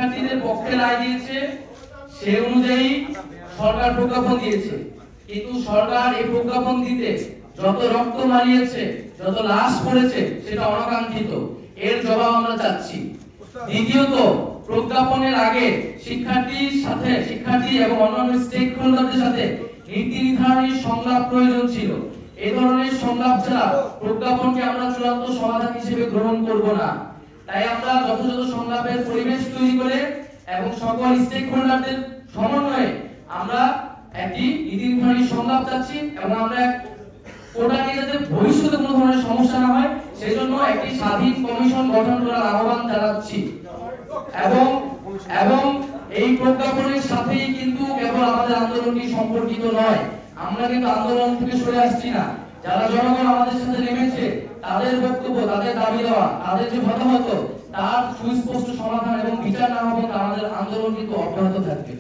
শিক্ষার্থীদের পক্ষে রায় দিয়েছে, সে অনুযায়ী সরকার প্রজ্ঞাপন দিয়েছে। কিন্তু সরকার এই প্রজ্ঞাপন দিতে যত রক্ত মারিয়েছে, যত লাশ পড়েছে, সেটা অনাকাঙ্ক্ষিত। এর জবাব আমরা চাচ্ছি। দ্বিতীয়ত, প্রজ্ঞাপনের আগে শিক্ষার্থী এবং অন্যান্য স্টেক হোল্ডারদের সাথে নীতি নির্ধারণী সংলাপ প্রয়োজন ছিল। এই ধরনের সংলাপ ছাড়া প্রজ্ঞাপনকে আমরা চূড়ান্ত সমাধান হিসেবে গ্রহণ করব না। তাই আমরা যথাযথ সংলাপের পরিবেশ তৈরি করে এবং সকল স্টেক হোল্ডারদের সমন্বয়ে আমরা একটি নীতি নির্ধারণী সংলাপ চাচ্ছি, এবং আমরা কোটা নিয়ে যাতে ভবিষ্যতে কোনো ধরনের সমস্যা না হয় সেজন্য একটি স্বাধীন কমিশন গঠন করার আহ্বান জানাচ্ছি। এবং এই প্রজ্ঞাপনের সাথেই কিন্তু কেবল আমাদের আন্দোলনটি সম্পর্কিত নয়। আমরা কিন্তু আন্দোলন থেকে সরে আসছি না। যারা জনগণ আমাদের সাথে নেমেছে, তাদের বক্তব্য, তাদের দাবি দেওয়া, তাদের যে মতামত, তার সুস্পষ্ট সমাধান এবং বিচার না হবে আমাদের আন্দোলন কিন্তু অব্যাহত থাকবে।